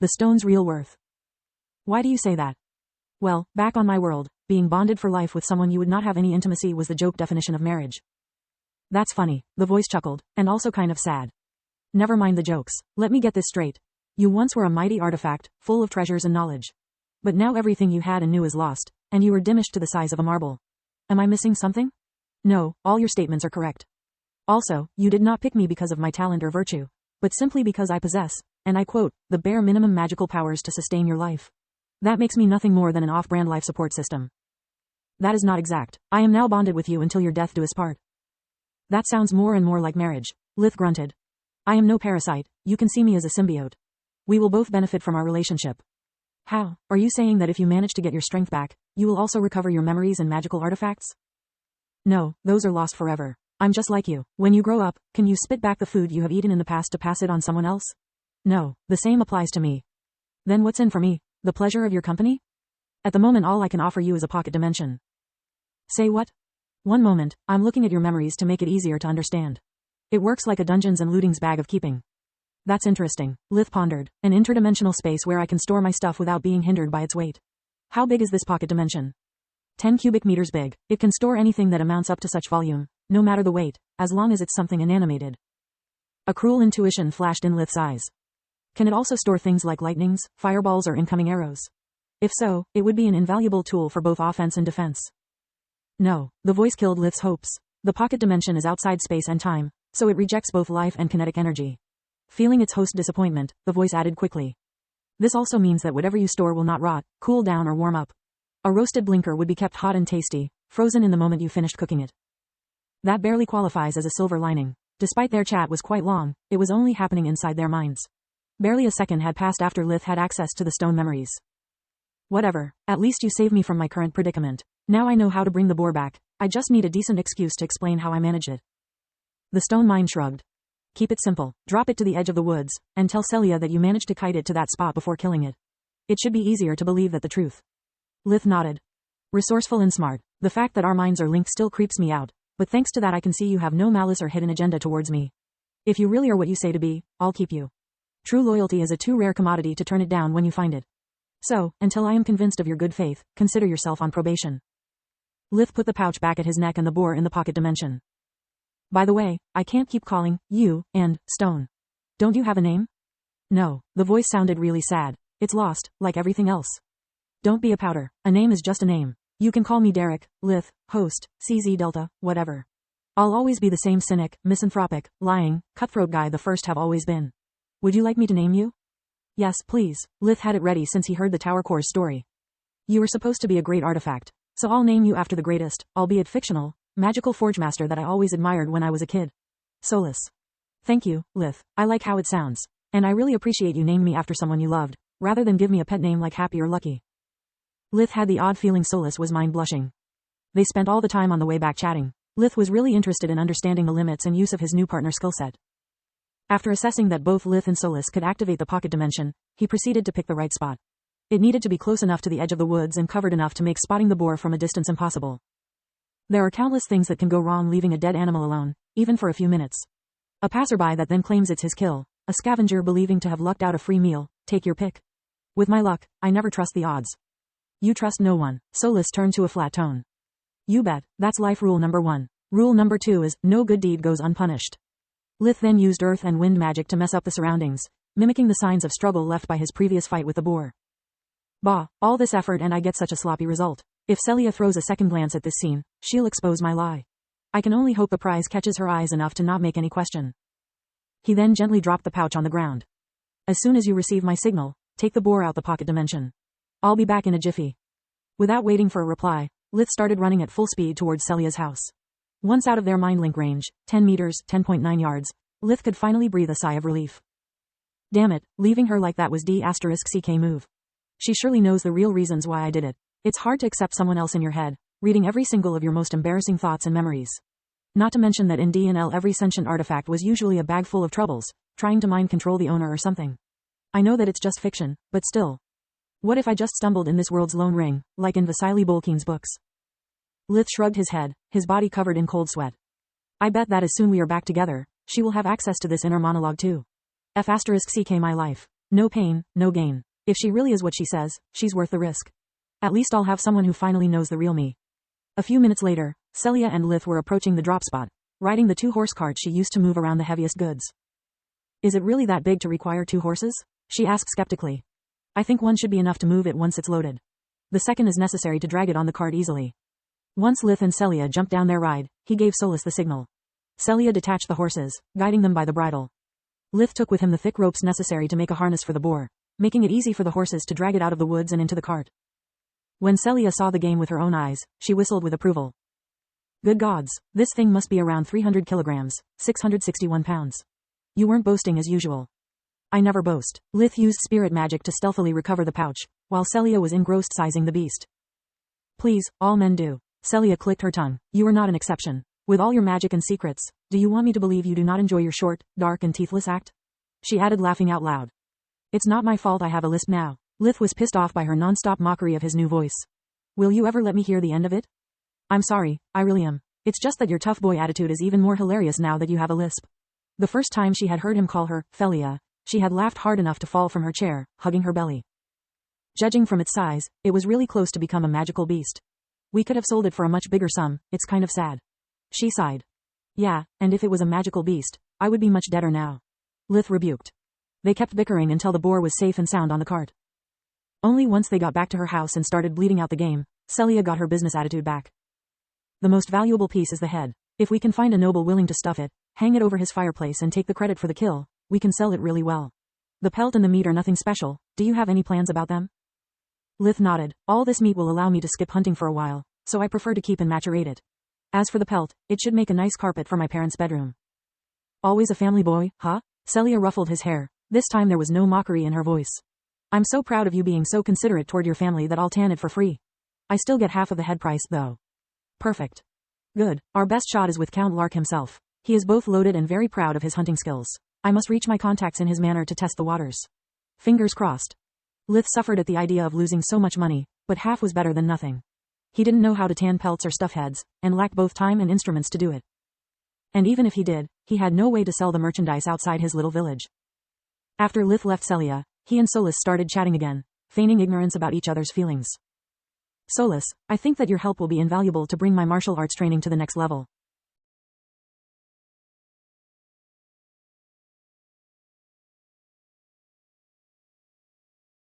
The stone's real worth. Why do you say that? Well, back on my world, being bonded for life with someone you would not have any intimacy was the joke definition of marriage. That's funny, the voice chuckled, and also kind of sad. Never mind the jokes. Let me get this straight. You once were a mighty artifact, full of treasures and knowledge. But now everything you had and knew is lost, and you are diminished to the size of a marble. Am I missing something? No, all your statements are correct. Also, you did not pick me because of my talent or virtue, but simply because I possess, and I quote, the bare minimum magical powers to sustain your life. That makes me nothing more than an off-brand life support system. That is not exact. I am now bonded with you until your death do us part. That sounds more and more like marriage, Lith grunted. I am no parasite, you can see me as a symbiote. We will both benefit from our relationship. How? Are you saying that if you manage to get your strength back, you will also recover your memories and magical artifacts? No, those are lost forever. I'm just like you. When you grow up, can you spit back the food you have eaten in the past to pass it on someone else? No, the same applies to me. Then what's in for me? The pleasure of your company? At the moment all I can offer you is a pocket dimension. Say what? One moment, I'm looking at your memories to make it easier to understand. It works like a Dungeons and Looting's bag of keeping. That's interesting, Lith pondered, an interdimensional space where I can store my stuff without being hindered by its weight. How big is this pocket dimension? 10 cubic meters big. It can store anything that amounts up to such volume, no matter the weight, as long as it's something inanimated. A cruel intuition flashed in Lith's eyes. Can it also store things like lightnings, fireballs or incoming arrows? If so, it would be an invaluable tool for both offense and defense. No, the voice killed Lith's hopes. The pocket dimension is outside space and time, so it rejects both life and kinetic energy. Feeling its host's disappointment, the voice added quickly. This also means that whatever you store will not rot, cool down or warm up. A roasted blinker would be kept hot and tasty, frozen in the moment you finished cooking it. That barely qualifies as a silver lining. Despite their chat was quite long, it was only happening inside their minds. Barely a second had passed after Lith had access to the stone memories. Whatever, at least you saved me from my current predicament. Now I know how to bring the boar back. I just need a decent excuse to explain how I managed it. The stone mind shrugged. Keep it simple, drop it to the edge of the woods, and tell Celia that you managed to kite it to that spot before killing it. It should be easier to believe that the truth. Lith nodded. Resourceful and smart. The fact that our minds are linked still creeps me out, but thanks to that I can see you have no malice or hidden agenda towards me. If you really are what you say to be, I'll keep you. True loyalty is a too rare commodity to turn it down when you find it. So, until I am convinced of your good faith, consider yourself on probation. Lith put the pouch back at his neck and the boar in the pocket dimension. By the way, I can't keep calling you and Stone. Don't you have a name? No, the voice sounded really sad. It's lost, like everything else. Don't be a pouter. A name is just a name. You can call me Derek, Lith, Host, CZ Delta, whatever. I'll always be the same cynic, misanthropic, lying, cutthroat guy the first have always been. Would you like me to name you? Yes, please. Lith had it ready since he heard the Tower Core's story. You were supposed to be a great artifact, so I'll name you after the greatest, albeit fictional, magical forgemaster that I always admired when I was a kid. Solus. Thank you, Lith. I like how it sounds. And I really appreciate you naming me after someone you loved, rather than give me a pet name like Happy or Lucky. Lith had the odd feeling Solus was mind blushing. They spent all the time on the way back chatting. Lith was really interested in understanding the limits and use of his new partner's skill set. After assessing that both Lith and Solus could activate the pocket dimension, he proceeded to pick the right spot. It needed to be close enough to the edge of the woods and covered enough to make spotting the boar from a distance impossible. There are countless things that can go wrong leaving a dead animal alone, even for a few minutes. A passerby that then claims it's his kill, a scavenger believing to have lucked out a free meal, take your pick. With my luck, I never trust the odds. You trust no one. Solus turned to a flat tone. You bet, that's life rule number 1. Rule number 2 is, no good deed goes unpunished. Lith then used earth and wind magic to mess up the surroundings, mimicking the signs of struggle left by his previous fight with the boar. Bah, all this effort and I get such a sloppy result. If Celia throws a second glance at this scene, she'll expose my lie. I can only hope the prize catches her eyes enough to not make any question. He then gently dropped the pouch on the ground. As soon as you receive my signal, take the boar out the pocket dimension. I'll be back in a jiffy. Without waiting for a reply, Lith started running at full speed towards Celia's house. Once out of their mind link range, 10 meters, 10.9 yards, Lith could finally breathe a sigh of relief. Damn it, leaving her like that was D***CK move. She surely knows the real reasons why I did it. It's hard to accept someone else in your head, reading every single of your most embarrassing thoughts and memories. Not to mention that in D&L every sentient artifact was usually a bag full of troubles, trying to mind control the owner or something. I know that it's just fiction, but still. What if I just stumbled in this world's lone ring, like in Vasily Bolkin's books? Lith shrugged his head, his body covered in cold sweat. I bet that as soon we are back together, she will have access to this inner monologue too. F***ck my life. No pain, no gain. If she really is what she says, she's worth the risk. At least I'll have someone who finally knows the real me. A few minutes later, Celia and Lith were approaching the drop spot, riding the 2-horse cart she used to move around the heaviest goods. Is it really that big to require 2 horses? She asked skeptically. I think one should be enough to move it once it's loaded. The second is necessary to drag it on the cart easily. Once Lith and Celia jumped down their ride, he gave Solus the signal. Celia detached the horses, guiding them by the bridle. Lith took with him the thick ropes necessary to make a harness for the boar, making it easy for the horses to drag it out of the woods and into the cart. When Celia saw the game with her own eyes, she whistled with approval. Good gods, this thing must be around 300 kilograms, 661 pounds. You weren't boasting as usual. I never boast. Lith used spirit magic to stealthily recover the pouch, while Celia was engrossed sizing the beast. Please, all men do. Celia clicked her tongue. You are not an exception. With all your magic and secrets, do you want me to believe you do not enjoy your short, dark and teethless act? She added, laughing out loud. It's not my fault I have a lisp now. Lith was pissed off by her non-stop mockery of his new voice. Will you ever let me hear the end of it? I'm sorry, I really am. It's just that your tough boy attitude is even more hilarious now that you have a lisp. The first time she had heard him call her, Felia, she had laughed hard enough to fall from her chair, hugging her belly. Judging from its size, it was really close to become a magical beast. We could have sold it for a much bigger sum, it's kind of sad. She sighed. Yeah, and if it was a magical beast, I would be much deader now. Lith rebuked. They kept bickering until the boar was safe and sound on the cart. Only once they got back to her house and started bleeding out the game, Celia got her business attitude back. The most valuable piece is the head. If we can find a noble willing to stuff it, hang it over his fireplace and take the credit for the kill, we can sell it really well. The pelt and the meat are nothing special. Do you have any plans about them? Lith nodded. All this meat will allow me to skip hunting for a while, so I prefer to keep and macerate it. As for the pelt, it should make a nice carpet for my parents' bedroom. Always a family boy, huh? Celia ruffled his hair. This time there was no mockery in her voice. I'm so proud of you being so considerate toward your family that I'll tan it for free. I still get half of the head price, though. Perfect. Good. Our best shot is with Count Lark himself. He is both loaded and very proud of his hunting skills. I must reach my contacts in his manor to test the waters. Fingers crossed. Lith suffered at the idea of losing so much money, but half was better than nothing. He didn't know how to tan pelts or stuff heads, and lacked both time and instruments to do it. And even if he did, he had no way to sell the merchandise outside his little village. After Lith left Celia, he and Solus started chatting again, feigning ignorance about each other's feelings. Solus, I think that your help will be invaluable to bring my martial arts training to the next level.